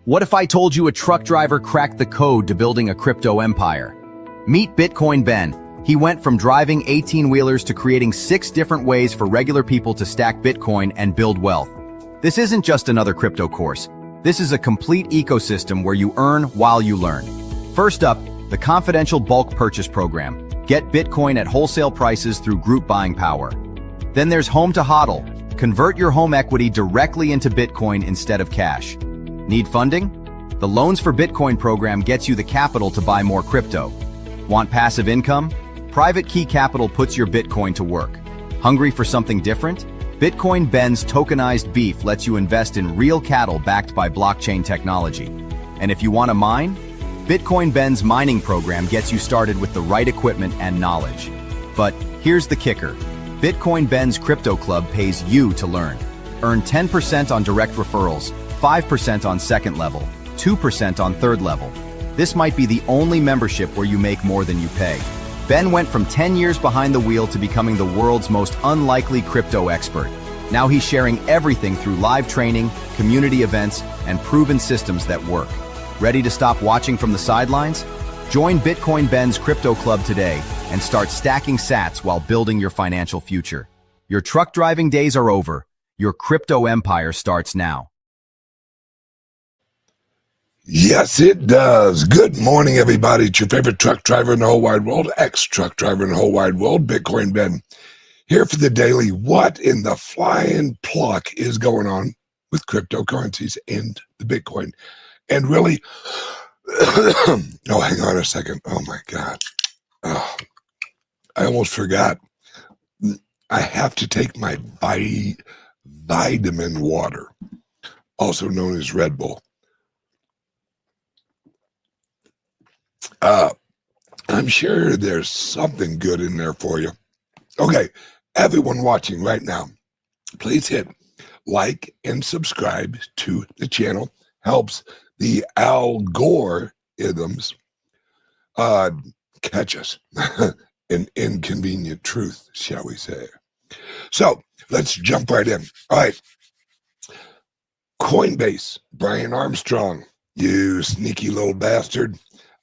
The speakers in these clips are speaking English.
What if I told you a truck driver cracked the code to building a crypto empire? Meet Bitcoin Ben. He went from driving 18-wheelers to creating 6 different ways for regular people to stack Bitcoin and build wealth. This isn't just another crypto course. This is a complete ecosystem where you earn while you learn. First up, the confidential bulk purchase program. Get Bitcoin at wholesale prices through group buying power. Then there's Home to HODL. Convert your home equity directly into Bitcoin instead of cash. Need funding? The Loans for Bitcoin program gets you the capital to buy more crypto. Want passive income? Private Key Capital puts your Bitcoin to work. Hungry for something different? Bitcoin Ben's tokenized beef lets you invest in real cattle backed by blockchain technology. And if you want to mine? Bitcoin Ben's mining program gets you started with the right equipment and knowledge. But here's the kicker. Bitcoin Ben's Crypto Club pays you to learn. Earn 10% on direct referrals, 5% on second level, 2% on third level. This might be the only membership where you make more than you pay. Ben went from 10 years behind the wheel to becoming the world's most unlikely crypto expert. Now he's sharing everything through live training, community events, and proven systems that work. Ready to stop watching from the sidelines? Join Bitcoin Ben's Crypto Club today and start stacking sats while building your financial future. Your truck driving days are over. Your crypto empire starts now. Yes, it does. Good morning, everybody. It's your favorite truck driver in the whole wide world, ex-truck driver in the whole wide world, Bitcoin Ben, here for the daily. What in the flying pluck is going on with cryptocurrencies and the Bitcoin? And really, oh, hang on a second. Oh, my God. Oh, I almost forgot. I have to take my vitamin water, also known as Red Bull. I'm sure there's something good in there for you. Okay, everyone watching right now, please hit like and subscribe to the channel. Helps the algorithms catch us. An inconvenient truth, shall we say. So let's jump right in. All right. Coinbase, Brian Armstrong, you sneaky little bastard.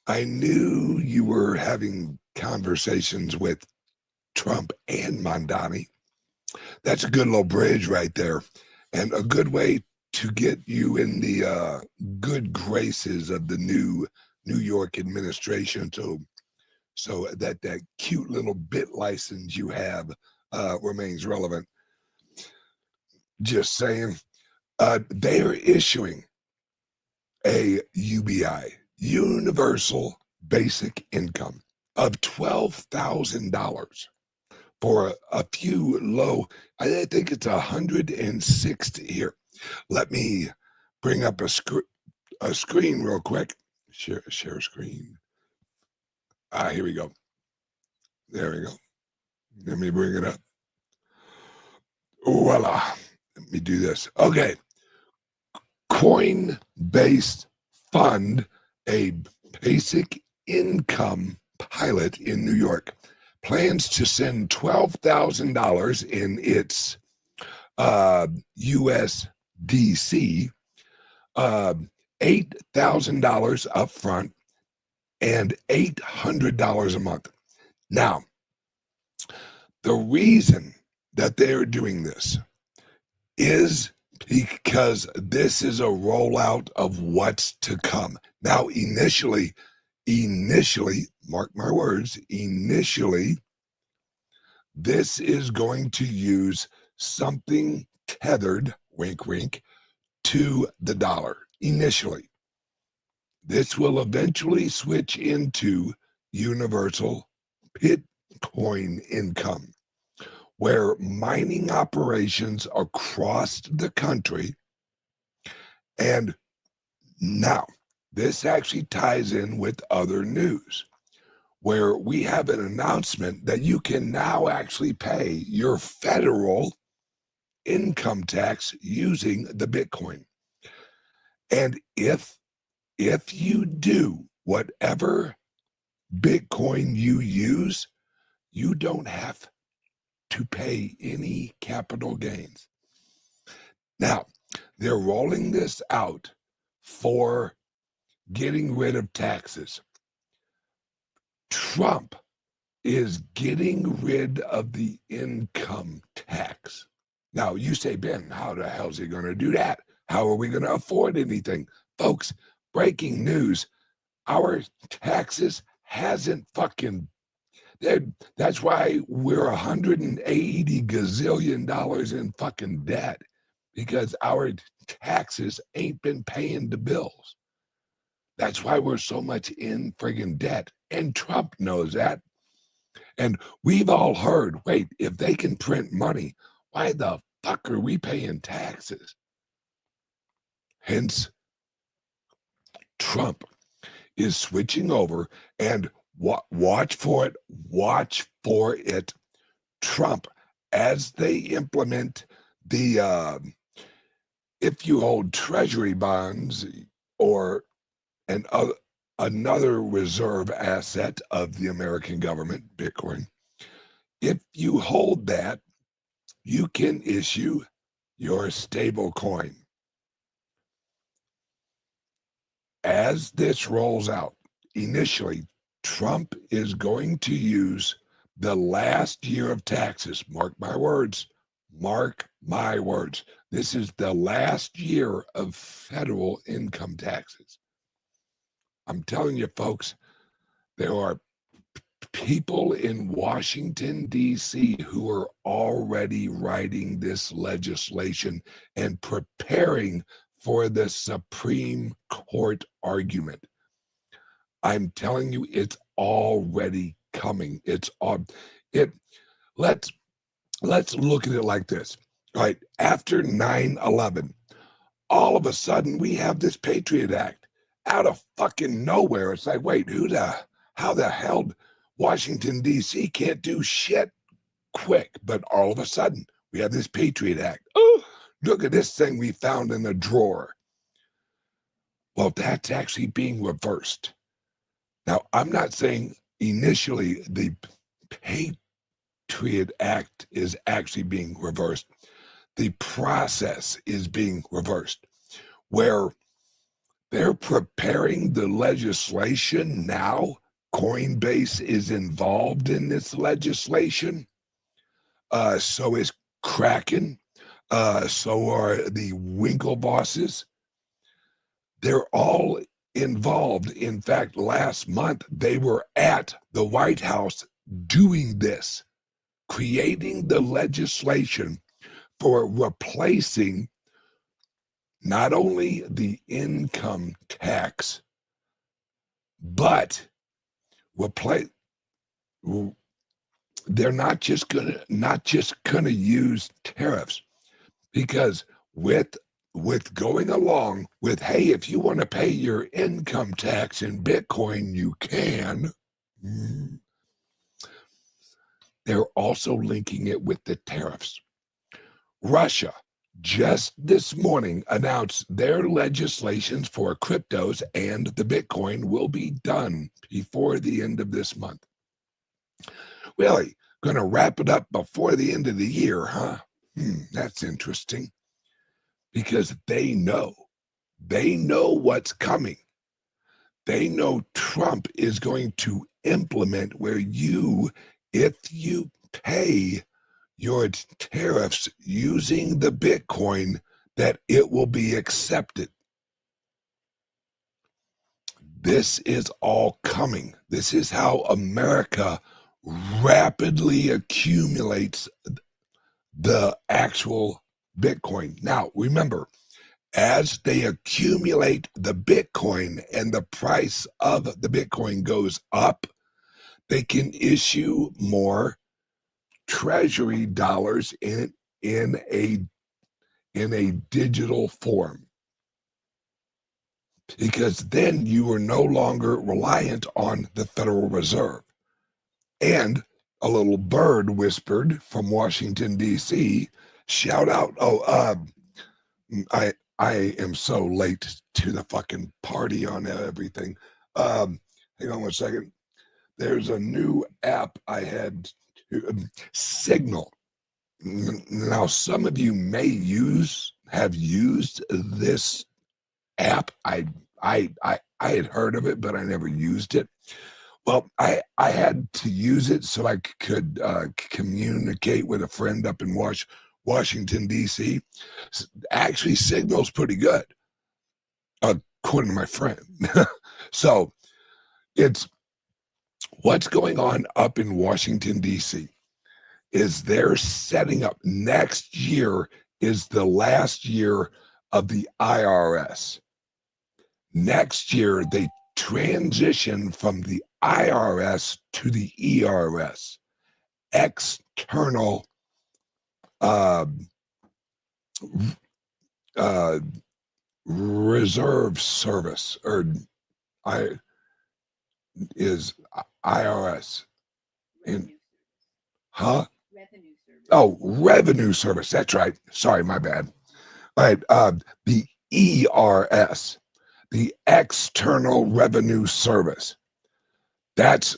I knew you were having conversations with Trump and Mondani. That's a good little bridge right there, and a good way to get you in the good graces of the new New York administration, so that cute little bit license you have remains relevant. Just saying, they are issuing a UBI, Universal Basic Income, of $12,000 for a few low. I think it's 160 here. Let me bring up a screen real quick. Share screen. Here we go. There we go. Let me bring it up. Voila. Let me do this. Okay. Coinbase Fund, a basic income pilot in New York, plans to send $12,000 in its USDC, $8,000 up front, and $800 a month. Now, the reason that they're doing this is because this is a rollout of what's to come. Now, initially, mark my words, initially, this is going to use something tethered, wink, wink, to the dollar. Initially, this will eventually switch into universal Bitcoin income, where mining operations across the country. And now this actually ties in with other news, where we have an announcement that you can now actually pay your federal income tax using the Bitcoin. And if you do whatever Bitcoin you use, you don't have to pay any capital gains. Now, they're rolling this out for getting rid of taxes. Trump is getting rid of the income tax. Now, you say, Ben, how the hell is he going to do that? How are we going to afford anything? Folks, breaking news, our taxes hasn't fucking, that's why we're $180 gazillion in fucking debt, because our taxes ain't been paying the bills. That's why we're so much in friggin' debt. And Trump knows that. And we've all heard, wait, if they can print money, why the fuck are we paying taxes? Hence, Trump is switching over, and watch for it. Trump, as they implement the, if you hold treasury bonds or another reserve asset of the American government, Bitcoin, if you hold that, you can issue your stable coin. As this rolls out, initially, Trump is going to use the last year of taxes. Mark my words. Mark my words. This is the last year of federal income taxes. I'm telling you, folks, there are people in Washington, D.C. who are already writing this legislation and preparing for the Supreme Court argument. I'm telling you, it's already coming. Let's look at it like this. All right, after 9/11, all of a sudden we have this Patriot Act out of fucking nowhere. It's like, wait, how the hell Washington, D.C. can't do shit quick? But all of a sudden we have this Patriot Act. Oh, look at this thing we found in a drawer. Well, that's actually being reversed. Now, I'm not saying initially the Patriot Act is actually being reversed. The process is being reversed, where they're preparing the legislation now. Coinbase is involved in this legislation. So is Kraken. So are the Winklevosses. They're all involved. In fact, last month, they were at the White House doing this, creating the legislation for replacing not only the income tax, but they're not just gonna use tariffs, because with going along with, hey, if you want to pay your income tax in Bitcoin, you can. They're also linking it with the tariffs. Russia just this morning announced their legislations for cryptos, and the Bitcoin will be done before the end of this month. Really? Gonna wrap it up before the end of the year, huh? That's interesting. Because they know what's coming. They know Trump is going to implement where if you pay your tariffs using the Bitcoin, that it will be accepted. This is all coming. This is how America rapidly accumulates the actual Bitcoin. Now, remember, as they accumulate the Bitcoin and the price of the Bitcoin goes up, they can issue more treasury dollars in a digital form, because then you are no longer reliant on the Federal Reserve. And a little bird whispered from Washington, D.C., shout out, I am so late to the fucking party on everything. Hang on one second. There's a new app I had, Signal. Now, some of you may have used this app. I had heard of it, but I never used it. Well, I had to use it so I could communicate with a friend up in Washington, D.C. Actually, Signal's pretty good, according to my friend. So it's what's going on up in Washington, D.C. is they're setting up next year is the last year of the IRS. Next year, they transition from the IRS to the ERS, External Reserve Service, or is IRS. And Revenue Service. That's right. Sorry, my bad. All right, the ERS, the External Revenue Service. That's,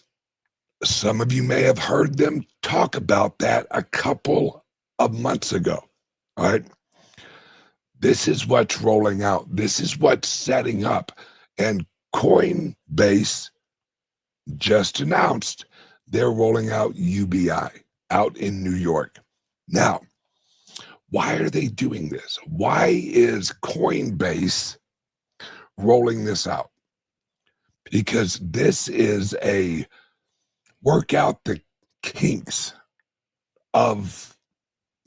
some of you may have heard them talk about that a couple of months ago. All right. This is what's rolling out. This is what's setting up. And Coinbase just announced they're rolling out UBI out in New York. Now, why are they doing this? Why is Coinbase rolling this out? Because this is a work out the kinks of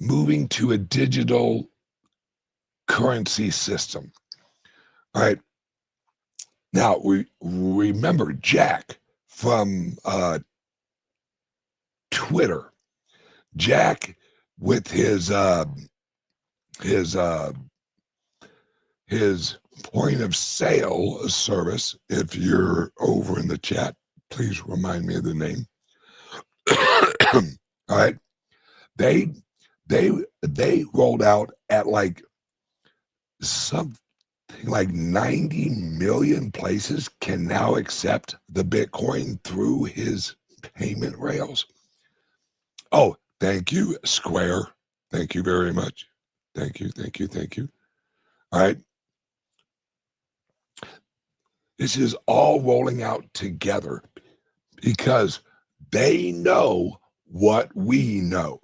moving to a digital currency system. All right. Now, we remember Jack from Twitter. Jack with his point of sale service. If you're over in the chat, please remind me of the name. All right. They rolled out at like something like 90 million places can now accept the Bitcoin through his payment rails. Oh, thank you, Square. Thank you very much. Thank you. All right. This is all rolling out together because they know what we know.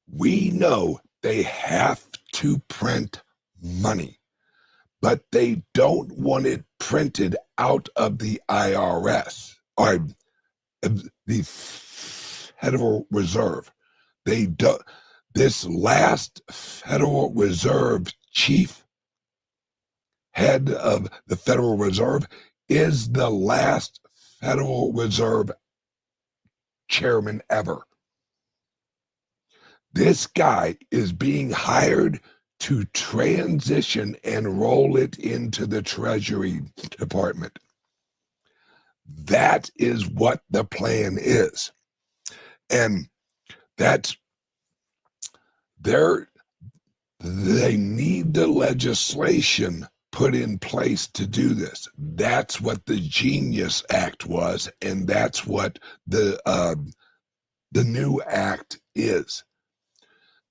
We know they have to print money, but they don't want it printed out of the IRS or the Federal Reserve. They do. This last Federal Reserve chief, head of the Federal Reserve, is the last Federal Reserve chairman ever. This guy is being hired to transition and roll it into the Treasury Department. That is what the plan is. And that's they need the legislation put in place to do this. That's what the Genius Act was, and that's what the new act is.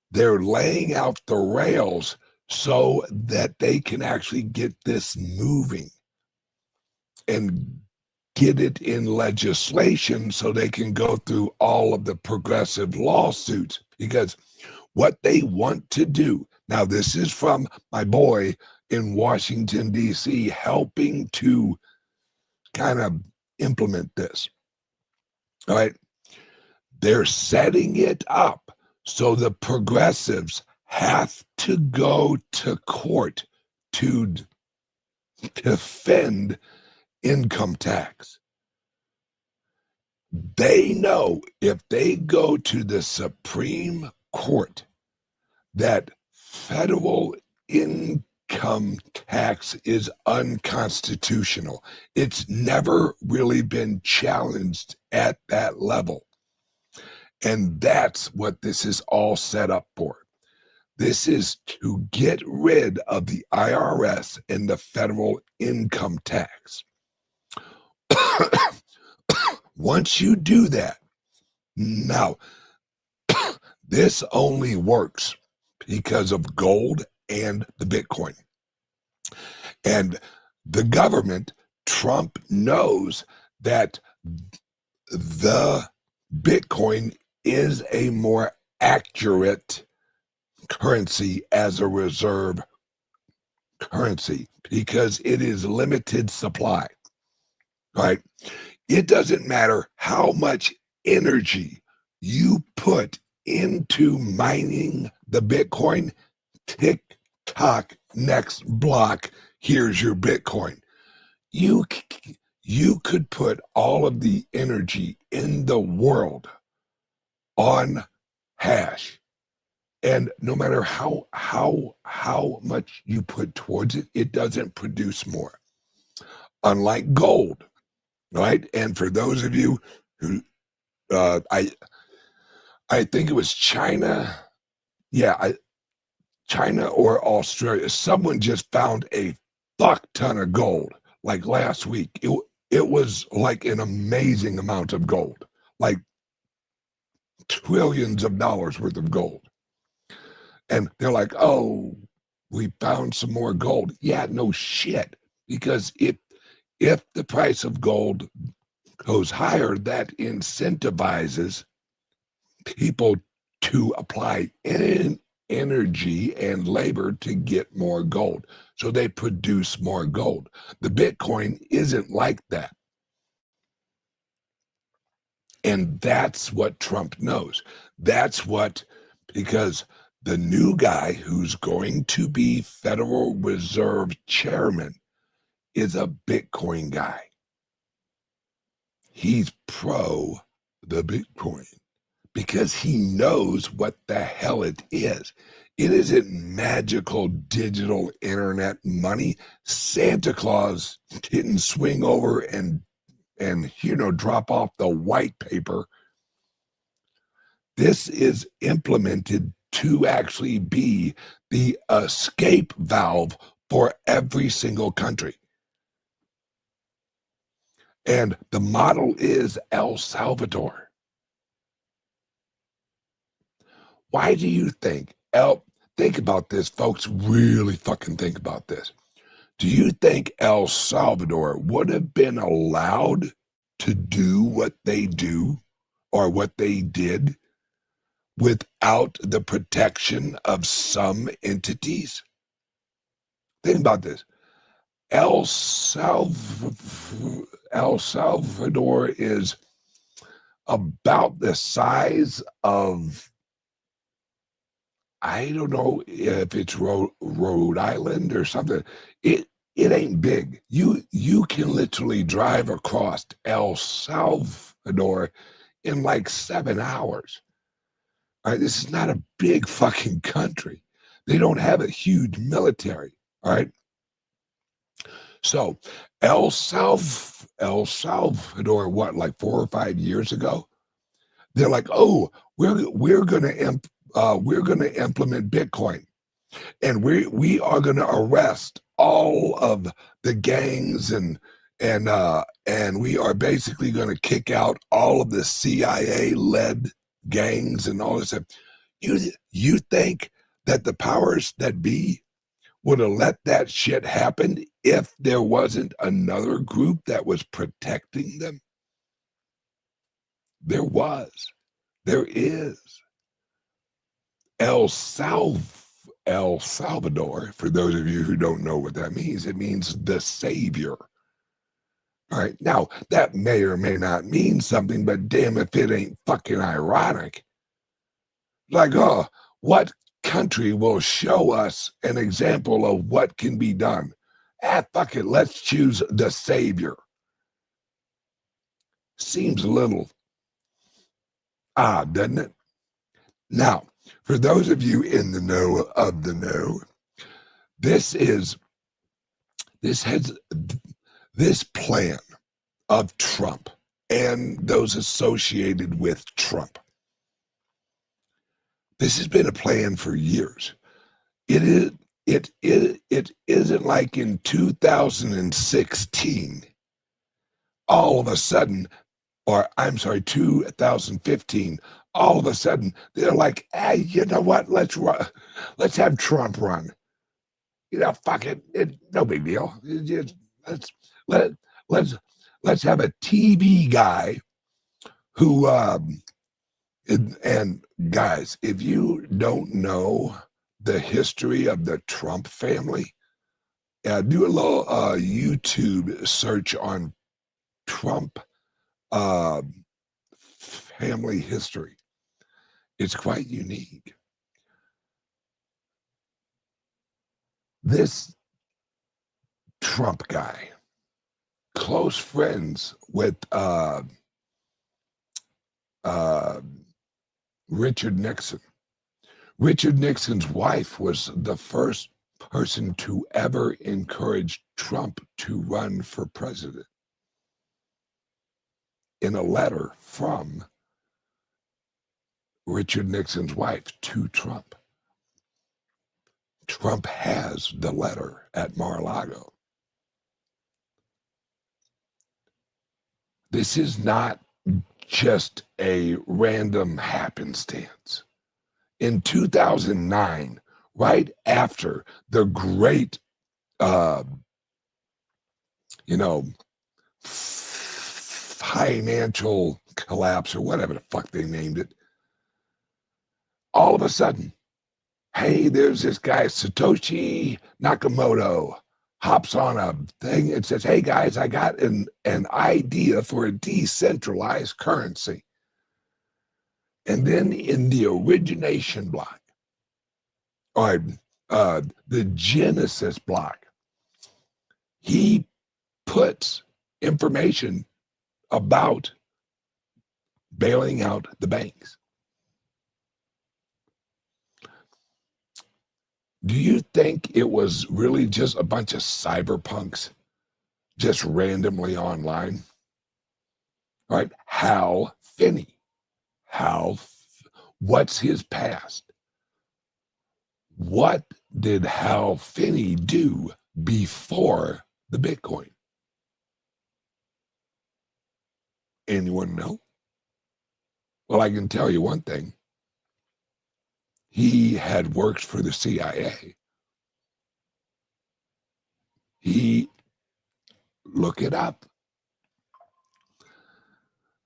They're laying out the rails so that they can actually get this moving and get it in legislation so they can go through all of the progressive lawsuits. Because what they want to do, now this is from my boy in Washington, D.C., helping to kind of implement this. All right. They're setting it up so the progressives have to go to court to defend income tax. They know if they go to the Supreme Court that federal income tax is unconstitutional. It's never really been challenged at that level. And that's what this is all set up for. This is to get rid of the IRS and the federal income tax. Once you do that, now, this only works because of gold and the Bitcoin. And the government, Trump, knows that the Bitcoin is a more accurate currency as a reserve currency because it is limited supply, right? It doesn't matter how much energy you put into mining the Bitcoin. Tick tock, next block, here's your Bitcoin. You could put all of the energy in the world on hash, and no matter how much you put towards it, it doesn't produce more. Unlike gold, right? And for those of you who I think it was China, yeah, China or Australia, someone just found a fuck ton of gold like last week. It was like an amazing amount of gold, like trillions of dollars worth of gold. And they're like, oh, we found some more gold. Yeah, no shit. Because if the price of gold goes higher, that incentivizes people to apply energy and labor to get more gold. So they produce more gold. The Bitcoin isn't like that. And that's what Trump knows. That's what, because the new guy who's going to be Federal Reserve Chairman is a Bitcoin guy. He's pro the Bitcoin because he knows what the hell it is. It isn't magical digital internet money. Santa Claus didn't swing over and drop off the white paper. This is implemented to actually be the escape valve for every single country. And the model is El Salvador. Why do you think, think about this, folks, really fucking think about this. Do you think El Salvador would have been allowed to do what they do or what they did without the protection of some entities? Think about this. El Salvador is about the size of, I don't know if it's Rhode Island or something. It ain't big. You can literally drive across El Salvador in like 7 hours. All right, this is not a big fucking country. They don't have a huge military. All right. So El Salvador, what, like 4 or 5 years ago, they're like, oh, we're gonna implement Bitcoin, and we are gonna arrest all of the gangs and we are basically gonna kick out all of the CIA-led gangs and all this stuff. You think that the powers that be would have let that shit happen if there wasn't another group that was protecting them? There was. There is. El Salvador, for those of you who don't know what that means, it means the savior. All right. Now, that may or may not mean something, but damn if it ain't fucking ironic. Like, oh, what country will show us an example of what can be done? Fuck it, let's choose the savior. Seems a little odd, doesn't it? Now, for those of you in the know of the know, this plan of Trump and those associated with Trump, this has been a plan for years. It isn't like in 2016, all of a sudden, or I'm sorry, 2015, all of a sudden, they're like, hey, you know what? Let's have Trump run. fuck it. No big deal. Just, let let's have a TV guy who and guys, if you don't know the history of the Trump family, do a little YouTube search on Trump family history. It's quite unique. This Trump guy, close friends with Richard Nixon. Richard Nixon's wife was the first person to ever encourage Trump to run for president. In a letter from Richard Nixon's wife to Trump. Trump has the letter at Mar-a-Lago. This is not just a random happenstance. In 2009, right after the great, financial collapse or whatever the fuck they named it, all of a sudden, hey, there's this guy, Satoshi Nakamoto, hops on a thing and says, hey guys, I got an idea for a decentralized currency. And then in the origination block, or the Genesis block, he puts information about bailing out the banks. Do you think it was really just a bunch of cyberpunks just randomly online? All right, Hal Finney. What's his past? What did Hal Finney do before the Bitcoin? Anyone know? Well, I can tell you one thing. He had worked for the CIA. Look it up.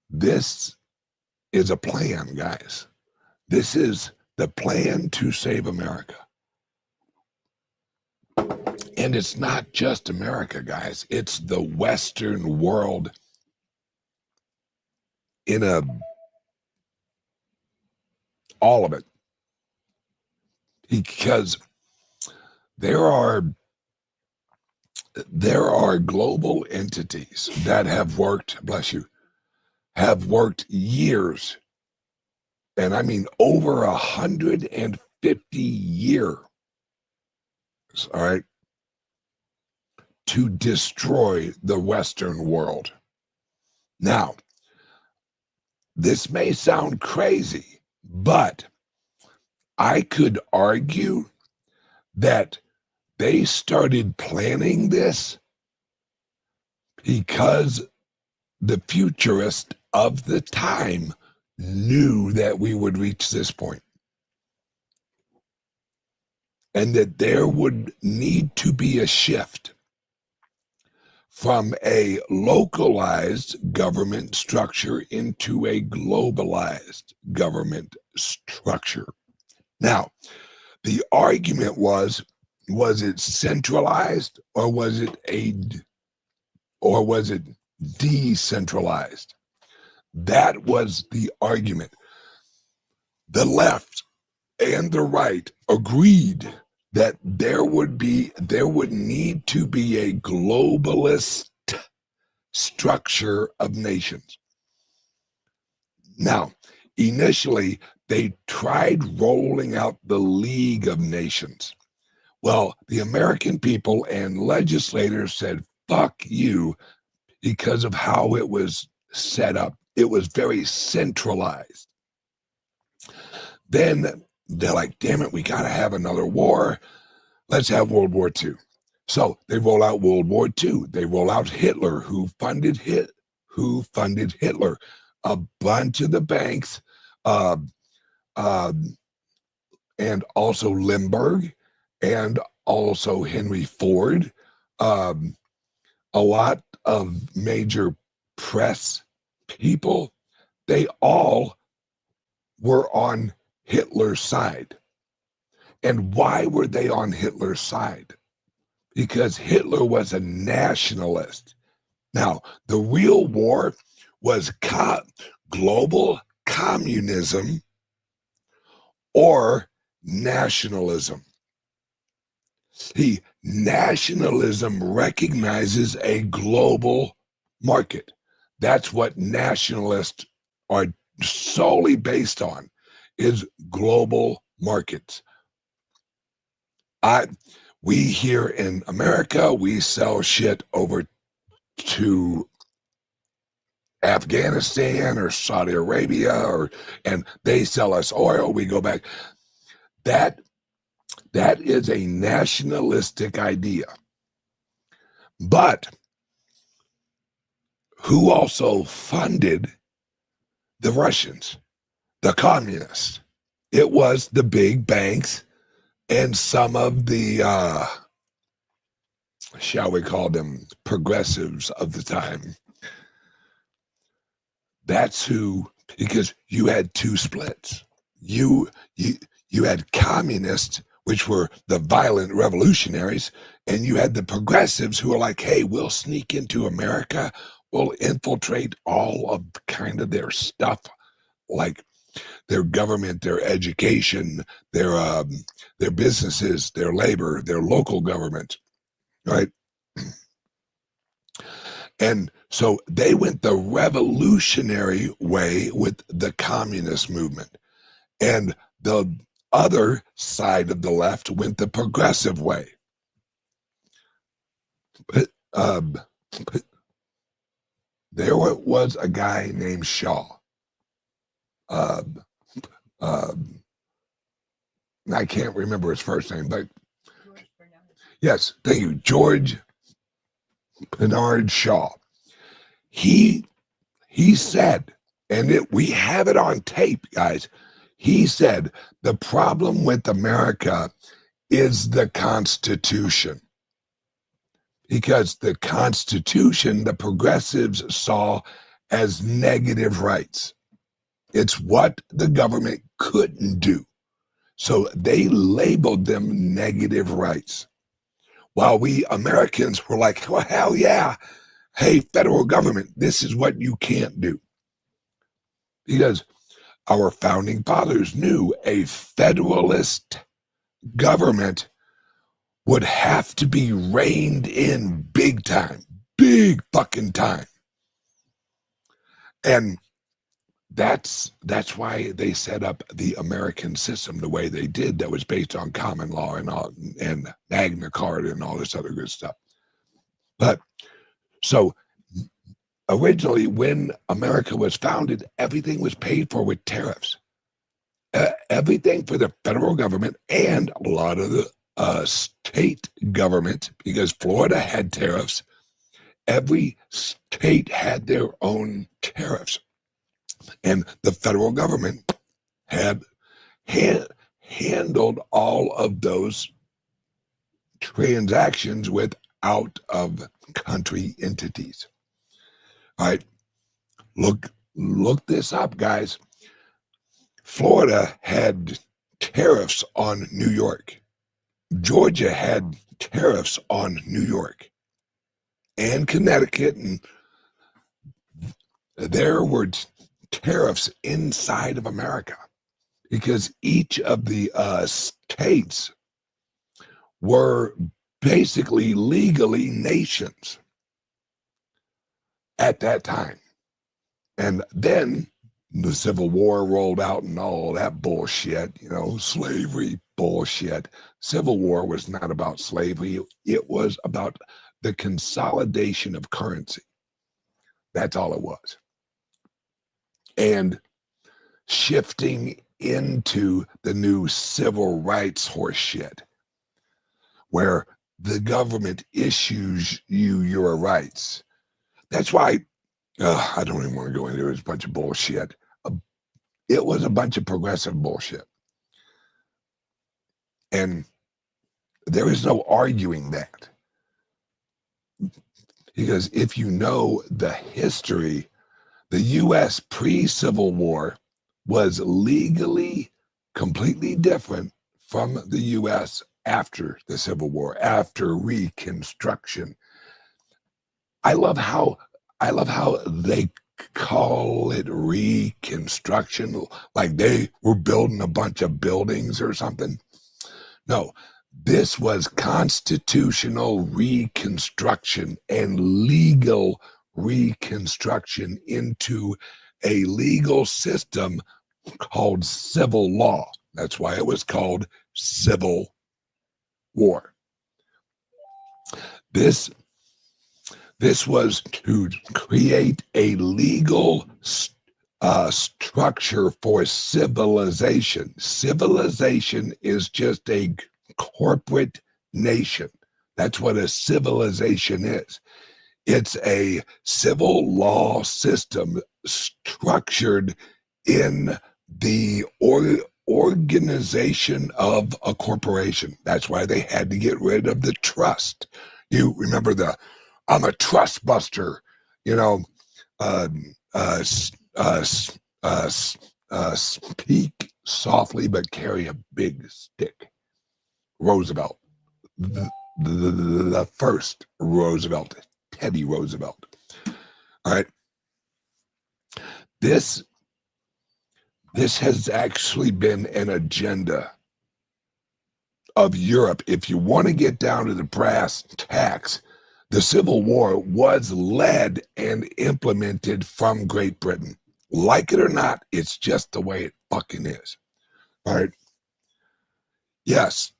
This is a plan, guys. This is the plan to save America. And it's not just America, guys. It's the Western world all of it. Because there are global entities that have worked, bless you, have worked years, and I mean over 150 years, all right, to destroy the Western world. Now, this may sound crazy, but I could argue that they started planning this because the futurists of the time knew that we would reach this point and that there would need to be a shift from a localized government structure into a globalized government structure. Now, the argument was it centralized or was it decentralized? That was the argument. The left and the right agreed that there would need to be a globalist structure of nations. Now, initially, they tried rolling out the League of Nations. Well, the American people and legislators said, fuck you, because of how it was set up. It was very centralized. Then they're like, damn it, we got to have another war. Let's have World War II. So they roll out World War II. They roll out Hitler, who funded Hitler. A bunch of the banks, and also Limburg, and also Henry Ford, a lot of major press people, they all were on Hitler's side. And why were they on Hitler's side? Because Hitler was a nationalist. Now, the real war was global communism or nationalism. See, nationalism recognizes a global market. That's what nationalists are solely based on, is global markets. We here in America, we sell shit over to Afghanistan or Saudi Arabia, and they sell us oil. We go back. That is a nationalistic idea. But who also funded the Russians, the communists? It was the big banks and some of the, shall we call them, progressives of the time. That's who, because you had two splits. You had communists, which were the violent revolutionaries, and you had the progressives who were like, hey, we'll sneak into America, we'll infiltrate all of kind of their stuff, like their government, their education, their businesses, their labor, their local government, right? And so they went the revolutionary way with the communist movement. And the other side of the left went the progressive way. But there was a guy named Shaw. I can't remember his first name, but yes, thank you, George Bernard Shaw. He said, and we have it on tape, guys. He said the problem with America is the Constitution, because the Constitution, the progressives saw as negative rights. It's what the government couldn't do. So they labeled them negative rights. While we Americans were like, well, hell yeah. Hey, federal government, this is what you can't do. Because our founding fathers knew a federalist government would have to be reined in big time, big fucking time. And that's why they set up the American system the way they did, that was based on common law and Magna Carta and all this other good stuff. But so originally, when America was founded, everything was paid for with tariffs. Everything for the federal government and a lot of the state government, because Florida had tariffs. Every state had their own tariffs. And the federal government had handled all of those transactions with out-of-country entities. All right, look this up, guys. Florida had tariffs on New York. Georgia had tariffs on New York and Connecticut, and there were tariffs inside of America, because each of the states were basically legally nations at that time. And then the Civil War rolled out and all that bullshit, slavery bullshit. Civil War was not about slavery. It was about the consolidation of currency. That's all it was. And shifting into the new civil rights horse shit, where the government issues you your rights. That's why I don't even want to go into it. It was a bunch of bullshit. It was a bunch of progressive bullshit. And There is no arguing that. Because if you know the history, the U.S. pre-Civil War was legally completely different from the U.S. after the Civil War, after Reconstruction. I love how they call it Reconstruction, like they were building a bunch of buildings or something. No, this was constitutional reconstruction and legal reconstruction into a legal system called civil law. That's why it was called Civil War. This was to create a legal structure for civilization. Civilization is just a corporate nation. That's what a civilization is. It's a civil law system structured in the organization of a corporation. That's why they had to get rid of the trust. You remember I'm a trust buster, you know, speak softly but carry a big stick. Roosevelt, the first Roosevelt, Teddy Roosevelt. All right. This has actually been an agenda of Europe. If you want to get down to the brass tacks, the Civil War was led and implemented from Great Britain. Like it or not, it's just the way it fucking is. All right. Yes,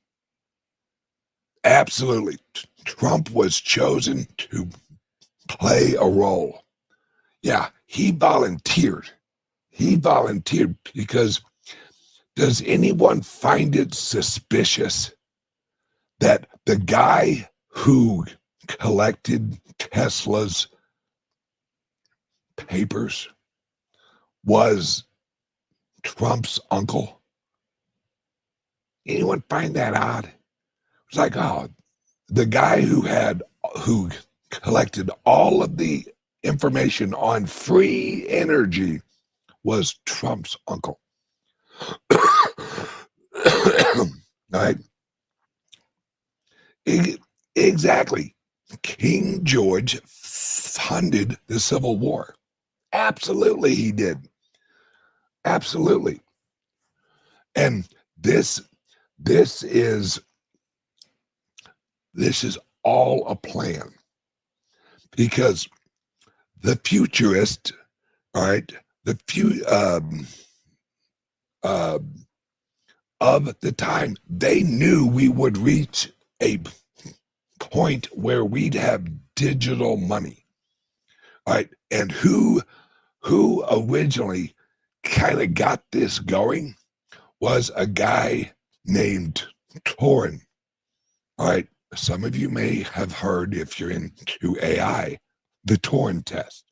absolutely. Trump was chosen to play a role. Yeah, he volunteered. He volunteered because does anyone find it suspicious that the guy who collected Tesla's papers was Trump's uncle? Anyone find that odd? It's like, oh, the guy who collected all of the information on free energy was Trump's uncle. All right. Exactly. King George funded the Civil War. Absolutely, he did. Absolutely. And this is all a plan, because the futurist, all right, of the time, they knew we would reach a point where we'd have digital money. All right. And who originally kind of got this going was a guy named Turing. All right. Some of you may have heard, if you're into AI, the Turing test.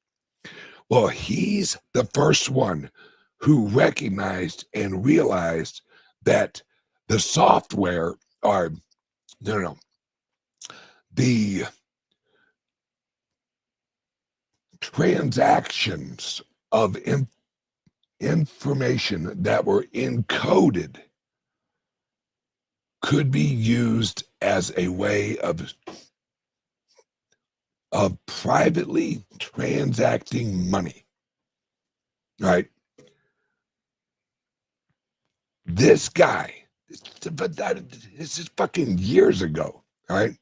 Well, he's the first one who recognized and realized that the software, or the transactions of information that were encoded could be used as a way of privately transacting money. Right? This guy, this is fucking years ago, all right?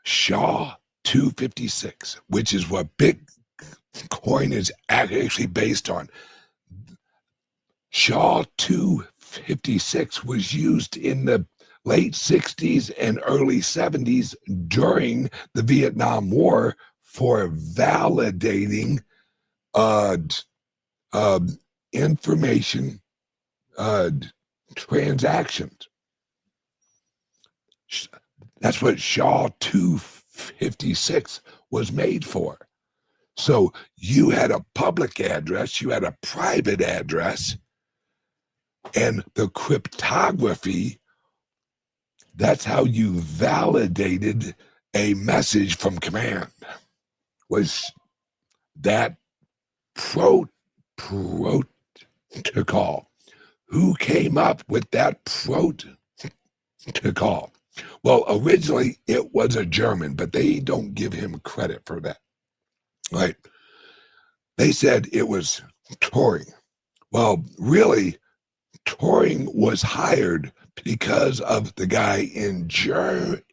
Shaw 256, which is what Bitcoin is actually based on. Shaw 256 was used in the late 60s and early 70s during the Vietnam War for validating information transactions. That's what Shaw 256 was made for. So you had a public address, you had a private address, and the cryptography That's how you validated a message from command, was that protocol. Who came up with that protocol? Well, originally it was a German, but they don't give him credit for that, right? They said it was Turing. Well, really, Turing was hired because of the guy in Germany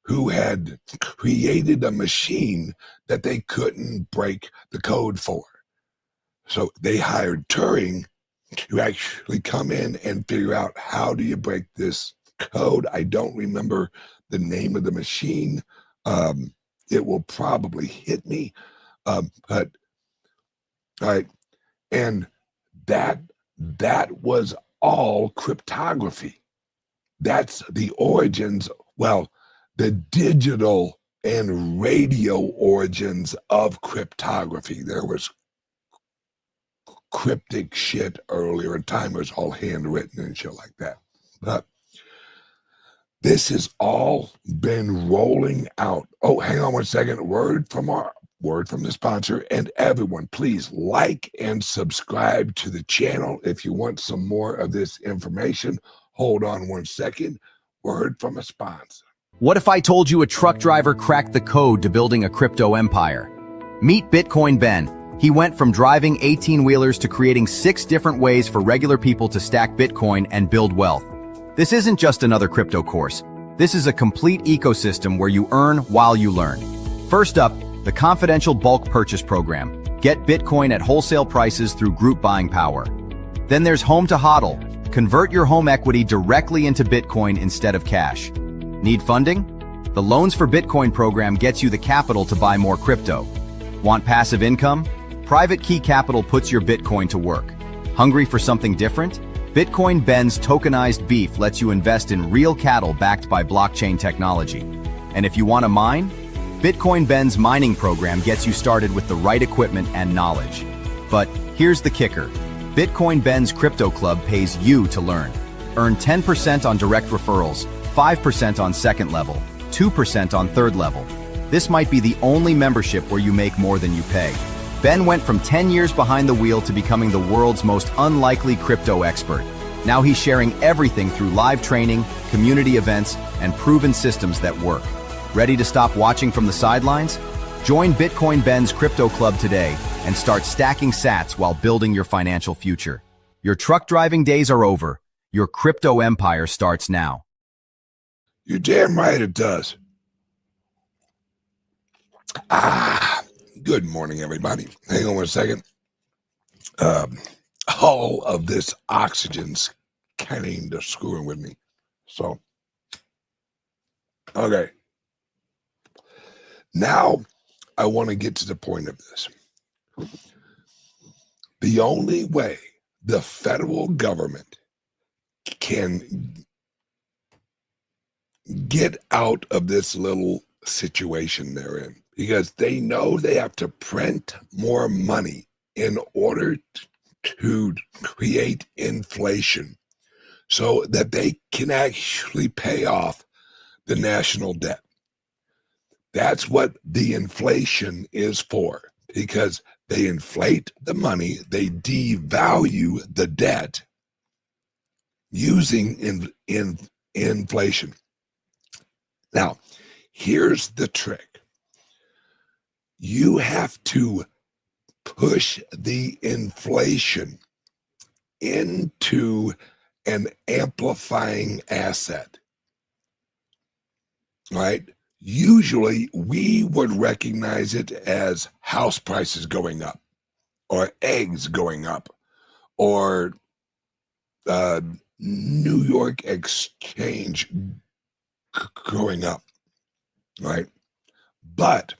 who had created a machine that they couldn't break the code for. So they hired Turing to actually come in and figure out, how do you break this code? I don't remember the name of the machine. It will probably hit me. But all right, and that was all cryptography. That's the origins, well, the digital and radio origins of cryptography. There was cryptic shit earlier in time. It was all handwritten and shit like that. But this has all been rolling out. Oh, hang on one second. Word from the sponsor. And everyone, please like and subscribe to the channel if you want some more of this information. Hold on one second. Word from a sponsor. What if I told you a truck driver cracked the code to building a crypto empire? Meet Bitcoin Ben. He went from driving 18-wheelers to creating 6 different ways for regular people to stack Bitcoin and build wealth. This isn't just another crypto course. This is a complete ecosystem where you earn while you learn. First up, the confidential bulk purchase program. Get Bitcoin at wholesale prices through group buying power. Then there's Home to HODL. Convert your home equity directly into Bitcoin instead of cash. Need funding? The Loans for Bitcoin program gets you the capital to buy more crypto. Want passive income? Private Key Capital puts your Bitcoin to work. Hungry for something different? Bitcoin Ben's tokenized beef lets you invest in real cattle backed by blockchain technology. And if you want to mine, Bitcoin Ben's mining program gets you started with the right equipment and knowledge. But here's the kicker. Bitcoin Ben's Crypto Club pays you to learn. Earn 10% on direct referrals, 5% on second level, 2% on third level. This might be the only membership where you make more than you pay. Ben went from 10 years behind the wheel to becoming the world's most unlikely crypto expert. Now he's sharing everything through live training, community events, and proven systems that work. Ready to stop watching from the sidelines? Join Bitcoin Ben's Crypto Club today and start stacking sats while building your financial future. Your truck driving days are over. Your crypto empire starts now. You're damn right it does. Good morning, everybody. Hang on one second. All of this oxygen's kind of screwing with me. So, okay. Now, I want to get to the point of this. The only way the federal government can get out of this little situation they're in, because they know they have to print more money in order to create inflation so that they can actually pay off the national debt. That's what the inflation is for, because they inflate the money, they devalue the debt using inflation. Now, here's the trick. You have to push the inflation into an amplifying asset, right? Usually, we would recognize it as house prices going up, or eggs going up, or New York exchange going up, right? But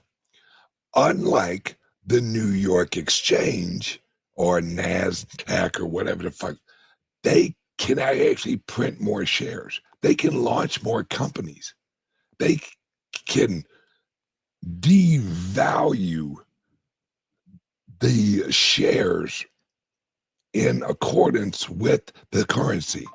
unlike the New York exchange or NASDAQ or whatever the fuck, they can actually print more shares. They can launch more companies. They can devalue the shares in accordance with the currency.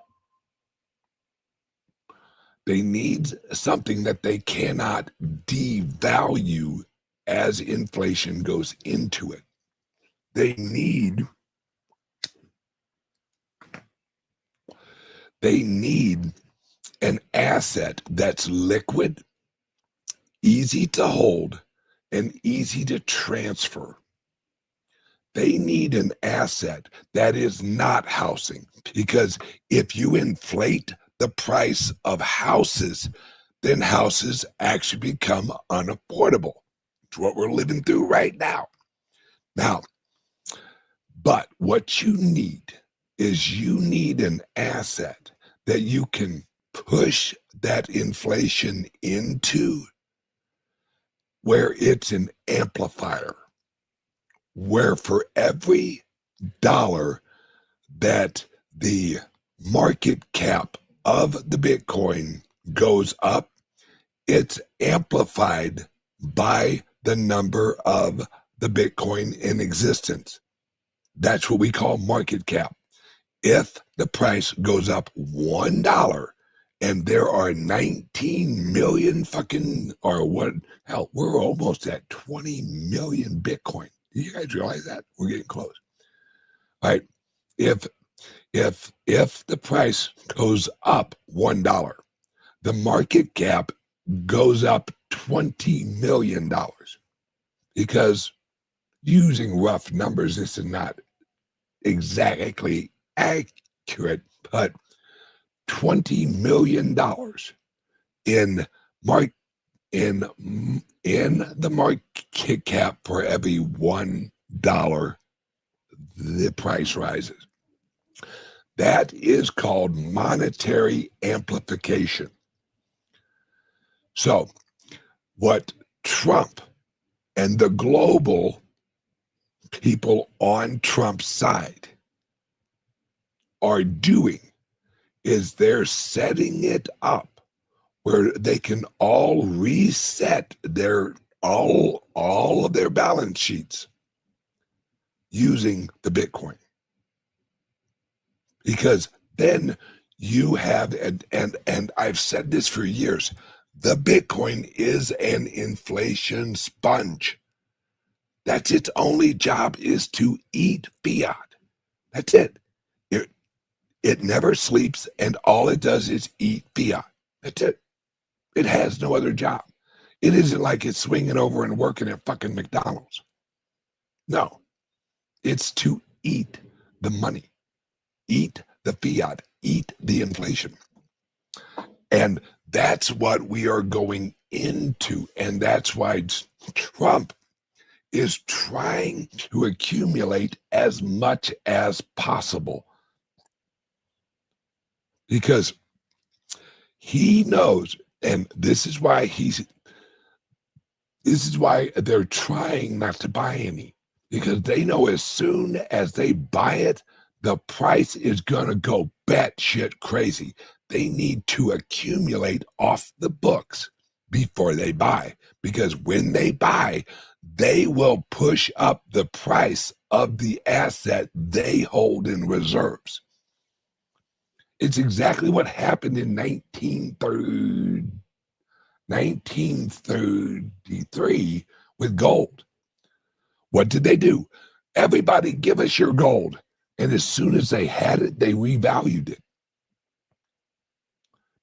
They need something that they cannot devalue as inflation goes into it. They need an asset that's liquid, easy to hold, and easy to transfer. They need an asset that is not housing, because if you inflate the price of houses, then houses actually become unaffordable. It's what we're living through right now. But what you need is you need an asset that you can push that inflation into, where it's an amplifier, where for every dollar that the market cap of the Bitcoin goes up, it's amplified by the number of the Bitcoin in existence. That's what we call market cap. If the price goes up $1 and there are 19 million we're almost at 20 million Bitcoin. Do you guys realize that? We're getting close. All right. If the price goes up $1, the market cap goes up $20 million, because using rough numbers, this is not exactly accurate, but $20 million in the market cap for every $1 the price rises. That is called monetary amplification. So what Trump and the global people on Trump's side are doing is they're setting it up where they can all reset all of their balance sheets using the Bitcoin. Because then you have, and I've said this for years, the Bitcoin is an inflation sponge. That's its only job, is to eat fiat. That's it. It never sleeps, and all it does is eat fiat. That's it. It has no other job. It isn't like it's swinging over and working at fucking McDonald's. No. It's to eat the money, eat the fiat, eat the inflation. And that's what we are going into. And that's why Trump is trying to accumulate as much as possible, because he knows, and this is why they're trying not to buy any, because they know as soon as they buy it, the price is gonna go batshit crazy. They need to accumulate off the books before they buy, because when they buy, they will push up the price of the asset they hold in reserves. It's exactly what happened in 1933 with gold. What did they do? Everybody give us your gold. And as soon as they had it, they revalued it.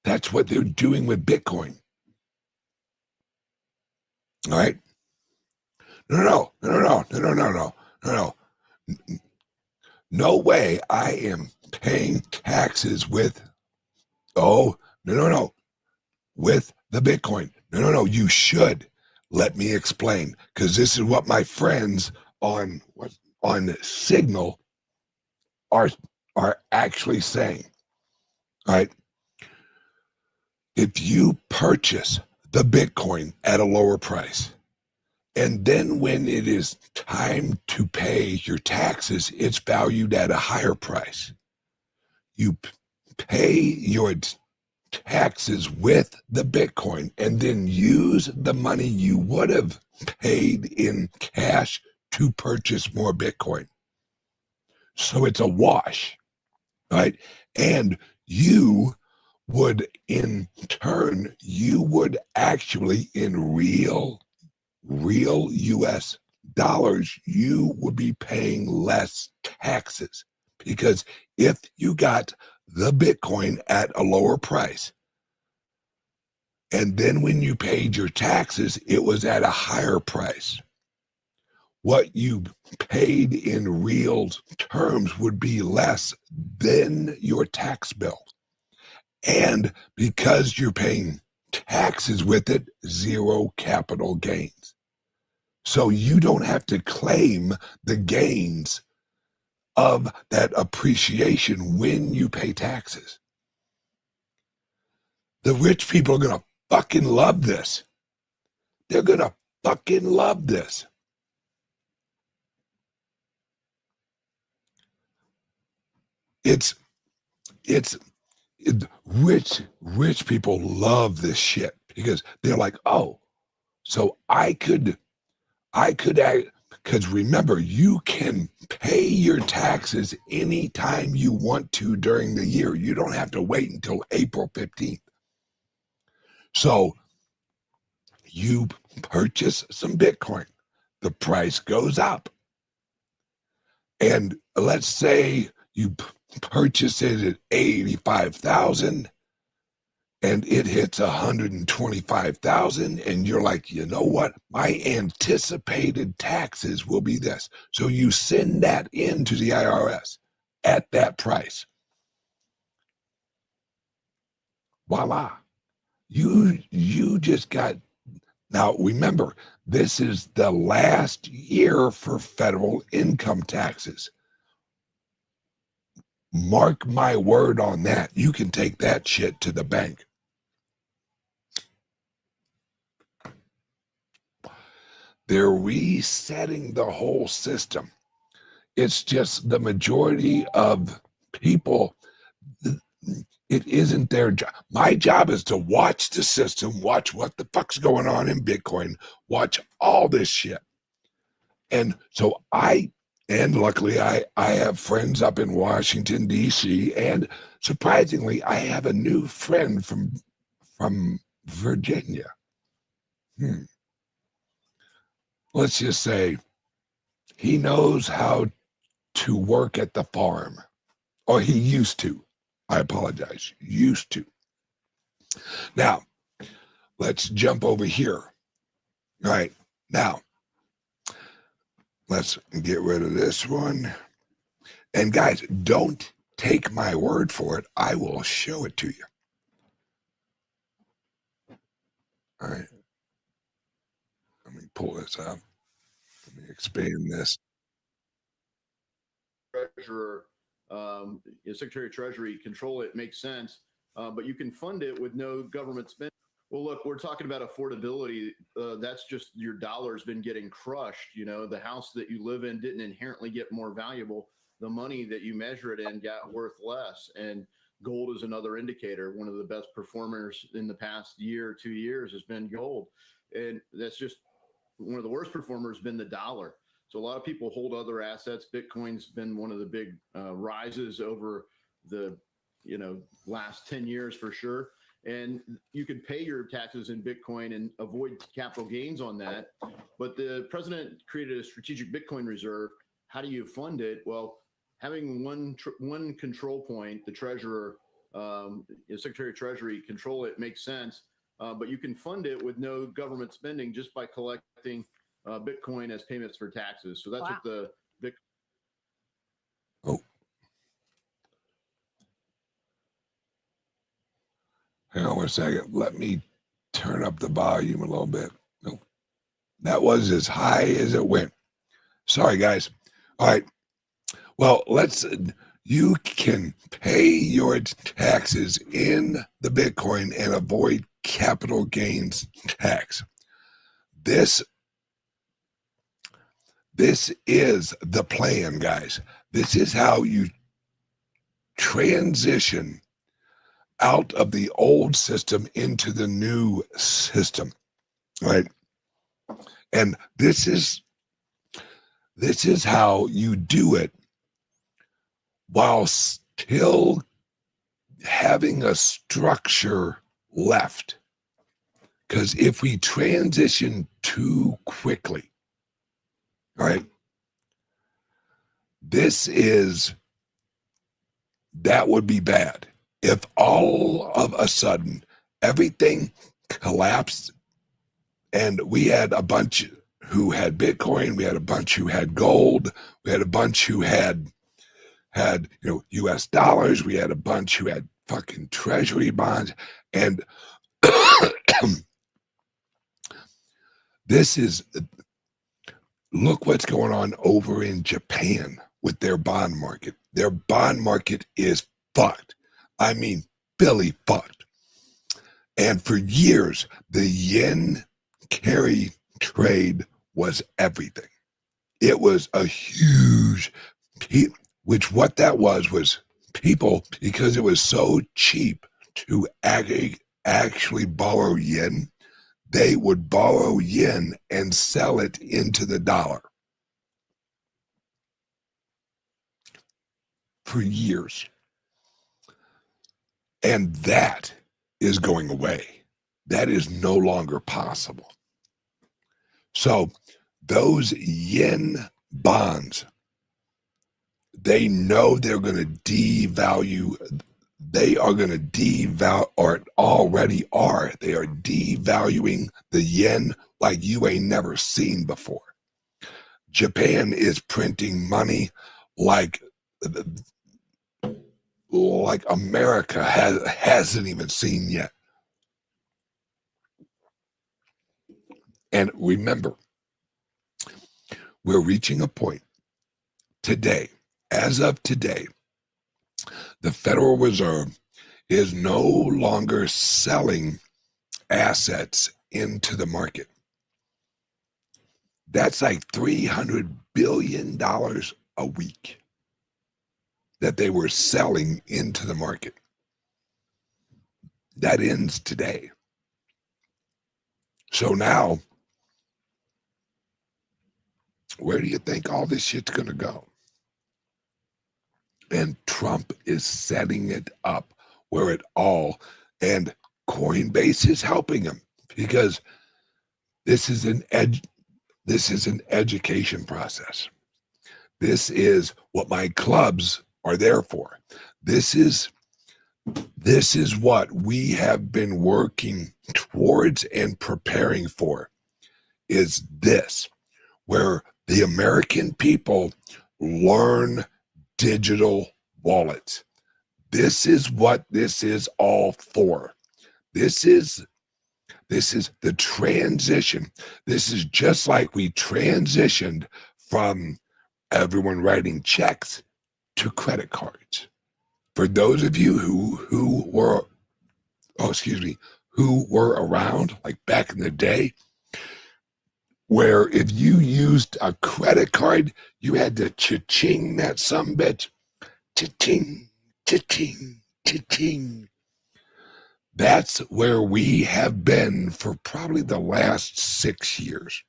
That's what they're doing with Bitcoin. All right? No. No way I am paying taxes with, with the Bitcoin. No, you should. Let me explain, because this is what my friends on Signal are actually saying. All right? If you purchase the Bitcoin at a lower price, and then when it is time to pay your taxes, it's valued at a higher price. You pay your taxes with the Bitcoin and then use the money you would have paid in cash to purchase more Bitcoin. So it's a wash, right? And you would in turn, you would actually in real US dollars, you would be paying less taxes. Because if you got the Bitcoin at a lower price, and then when you paid your taxes, it was at a higher price, what you paid in real terms would be less than your tax bill. And because you're paying taxes with it, zero capital gains. So you don't have to claim the gains of that appreciation when you pay taxes. The rich people are going to fucking love this. They're going to fucking love this. Rich people love this shit because they're like, oh, so I could because remember, you can pay your taxes anytime you want to during the year. You don't have to wait until April 15th. So you purchase some Bitcoin, the price goes up. And let's say you purchase it at 85,000 and it hits 125,000 and you're like, you know what? My anticipated taxes will be this. So you send that in to the IRS at that price. Voila. You just got, now remember, this is the last year for federal income taxes. Mark my word on that. You can take that shit to the bank. They're resetting the whole system. It's just the majority of people, it isn't their job. My job is to watch the system, watch what the fuck's going on in Bitcoin, watch all this shit. And so and luckily I have friends up in Washington, D.C., and surprisingly, I have a new friend from Virginia. Let's just say he knows how to work at the farm, or he used to. I apologize, used to. Now, let's jump over here. All right, now, let's get rid of this one. And guys, don't take my word for it. I will show it to you. All right. Let me pull this up. Let me expand this. Treasurer, Secretary of Treasury control it makes sense, but you can fund it with no government spending. Well, look, we're talking about affordability. That's just your dollar's been getting crushed. You know, the house that you live in didn't inherently get more valuable. The money that you measure it in got worth less. And gold is another indicator. One of the best performers in the past year, 2 years has been gold. And that's just one of the worst performers has been the dollar. So a lot of people hold other assets. Bitcoin's been one of the big rises over the last 10 years for sure. And you could pay your taxes in Bitcoin and avoid capital gains on that. But the president created a strategic Bitcoin reserve. How do you fund it? Well, having one control point, the treasurer, Secretary of Treasury control it makes sense. But you can fund it with no government spending just by collecting Bitcoin as payments for taxes. So that's what the Bitcoin. Oh. Hang on 1 second. Let me turn up the volume a little bit. Nope. That was as high as it went. Sorry, guys. All right. Well, you can pay your taxes in the Bitcoin and avoid capital gains tax. This is the plan, guys. This is how you transition out of the old system into the new system, right? And this is how you do it while still having a structure left. Because if we transition too quickly, all right, that would be bad. If all of a sudden everything collapsed and we had a bunch who had Bitcoin, we had a bunch who had gold, we had a bunch who had US dollars, we had a bunch who had fucking treasury bonds, and look what's going on over in Japan with their bond market. Their bond market is fucked. I mean, Billy fucked. And for years, the yen carry trade was everything. It was a huge, what that was people, because it was so cheap to actually borrow yen, they would borrow yen and sell it into the dollar for years. And that is going away. That is no longer possible. So those yen bonds, they know they're going to devalue. They are going to devalue, or already are. They are devaluing the yen like you ain't never seen before. Japan is printing money like America hasn't even seen yet. And remember, we're reaching a point today, as of today, the Federal Reserve is no longer selling assets into the market. That's like $300 billion a week that they were selling into the market. That ends today. So now, where do you think all this shit's going to go? And Trump is setting it up where it all, and Coinbase is helping him, because this is an education process. This is what my clubs are there for. This is what we have been working towards and preparing for, is this, where the American people learn digital wallets. This is what this is all for. This is the transition. This is just like we transitioned from everyone writing checks to credit cards. For those of you who were around, like back in the day, where if you used a credit card, you had to cha-ching that sumbitch. Cha-ching, cha-ching, cha-ching. That's where we have been for probably the last 6 years.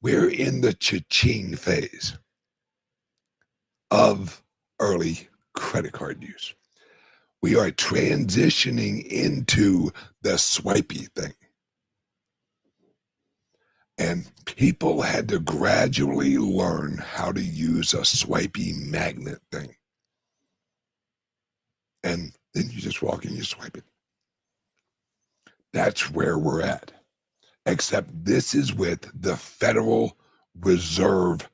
We're in the cha-ching phase of early credit card use. We are transitioning into the swipey thing. And people had to gradually learn how to use a swipey magnet thing. And then you just walk in, you swipe it. That's where we're at. Except this is with the Federal Reserve,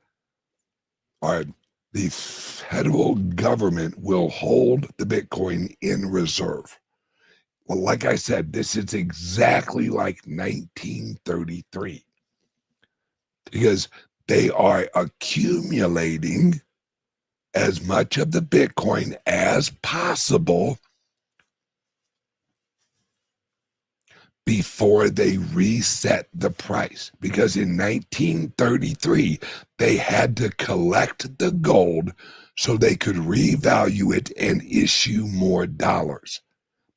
or the federal government will hold the Bitcoin in reserve. Well, like I said, this is exactly like 1933. Because they are accumulating as much of the Bitcoin as possible before they reset the price. Because in 1933, they had to collect the gold so they could revalue it and issue more dollars.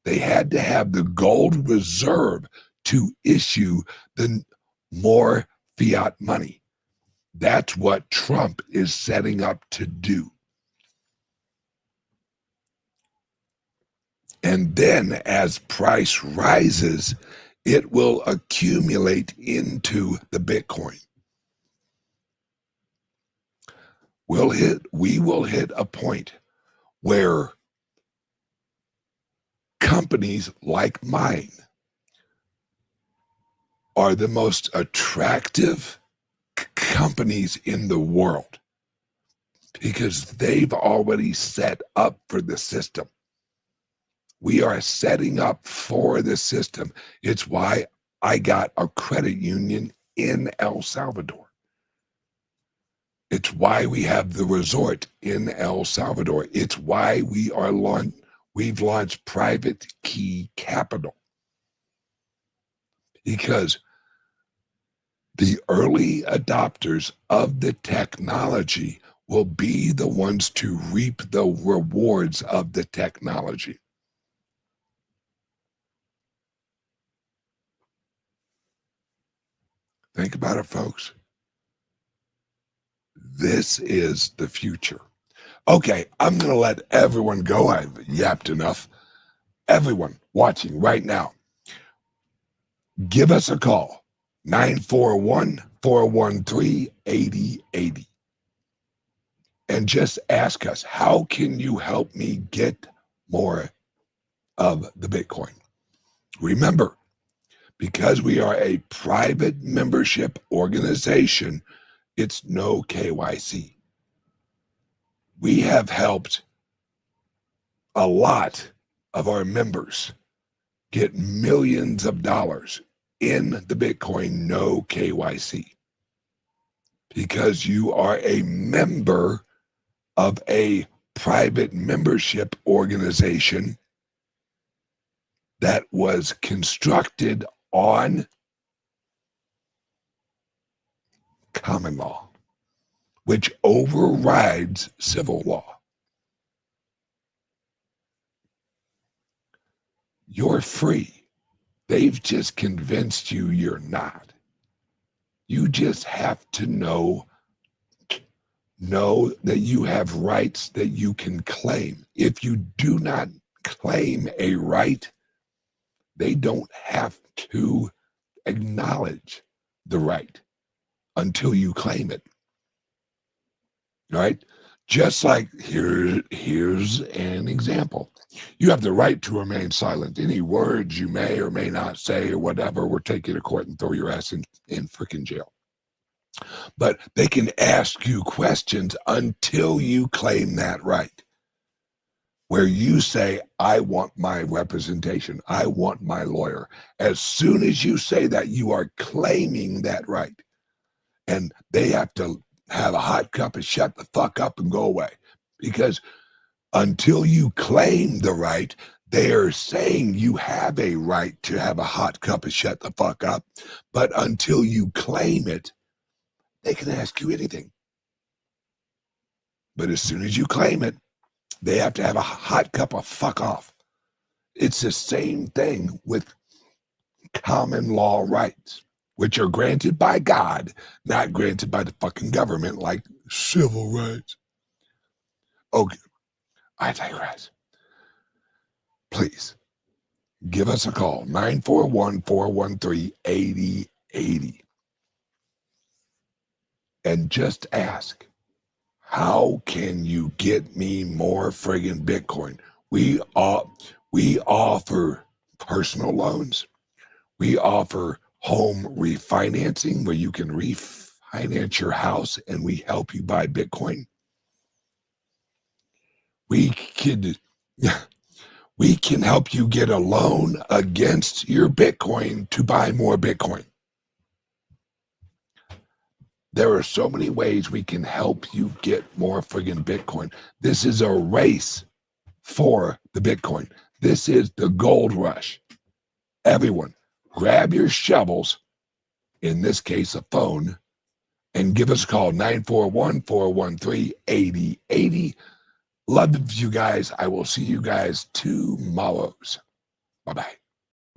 They had to have the gold reserve to issue the more fiat money. That's what Trump is setting up to do. And then as price rises, it will accumulate into the Bitcoin. We will hit a point where companies like mine are the most attractive companies in the world because they've already set up for the system. We are setting up for the system. It's why I got a credit union in El Salvador. It's why we have the resort in El Salvador. It's why we've launched private key capital. Because the early adopters of the technology will be the ones to reap the rewards of the technology. Think about it, folks. This is the future. Okay, I'm going to let everyone go. I've yapped enough. Everyone watching right now, give us a call, 941-413-8080. And just ask us, how can you help me get more of the Bitcoin? Remember, because we are a private membership organization, it's no KYC. We have helped a lot of our members get millions of dollars in the Bitcoin, no KYC. Because you are a member of a private membership organization that was constructed on common law, which overrides civil law. You're free. They've just convinced you you're not. You just have to know that you have rights that you can claim. If you do not claim a right, they don't have to acknowledge the right until you claim it. All right? Just like here's an example. You have the right to remain silent. Any words you may or may not say or whatever will take you to court and throw your ass in freaking jail. But they can ask you questions until you claim that right. Where you say, I want my representation. I want my lawyer. As soon as you say that, you are claiming that right. And they have to have a hot cup and shut the fuck up and go away. Because until you claim the right, they are saying you have a right to have a hot cup and shut the fuck up. But until you claim it, they can ask you anything. But as soon as you claim it, they have to have a hot cup of fuck off. It's the same thing with common law rights, which are granted by God, not granted by the fucking government like civil rights. Okay, I digress. Please, give us a call, 941-413-8080. And just ask, how can you get me more friggin' Bitcoin? We offer personal loans. We offer home refinancing where you can refinance your house and we help you buy Bitcoin. We can help you get a loan against your Bitcoin to buy more Bitcoin. There are so many ways we can help you get more friggin' Bitcoin. This is a race for the Bitcoin. This is the gold rush. Everyone, grab your shovels, in this case a phone, and give us a call, 941-413-8080. Love you guys. I will see you guys tomorrow. Bye-bye.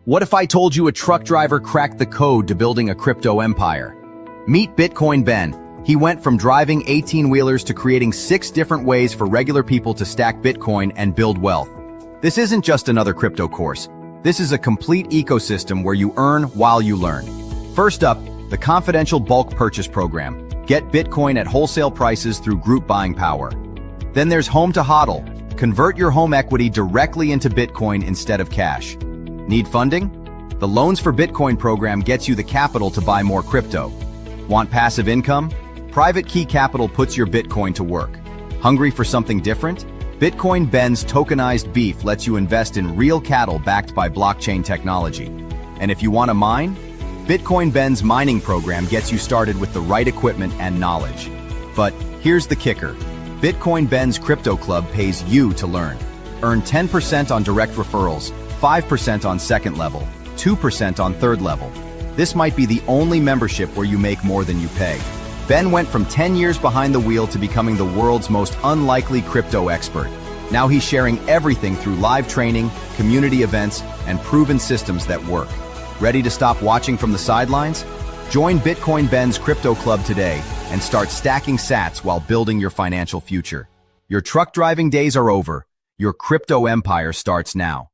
What if I told you a truck driver cracked the code to building a crypto empire? Meet Bitcoin Ben. He went from driving 18-wheelers to creating 6 different ways for regular people to stack Bitcoin and build wealth. This isn't just another crypto course. This is a complete ecosystem where you earn while you learn. First up, the confidential bulk purchase program. Get Bitcoin at wholesale prices through group buying power. Then there's Home to HODL. Convert your home equity directly into Bitcoin instead of cash. Need funding? The Loans for Bitcoin program gets you the capital to buy more crypto. Want passive income? Private Key Capital puts your Bitcoin to work. Hungry for something different? Bitcoin Ben's tokenized beef lets you invest in real cattle backed by blockchain technology. And if you want to mine, Bitcoin Ben's mining program gets you started with the right equipment and knowledge. But here's the kicker. Bitcoin Ben's Crypto Club pays you to learn. Earn 10% on direct referrals, 5% on second level, 2% on third level. This might be the only membership where you make more than you pay. Ben went from 10 years behind the wheel to becoming the world's most unlikely crypto expert. Now he's sharing everything through live training, community events, and proven systems that work. Ready to stop watching from the sidelines? Join Bitcoin Ben's Crypto Club today and start stacking sats while building your financial future. Your truck driving days are over. Your crypto empire starts now.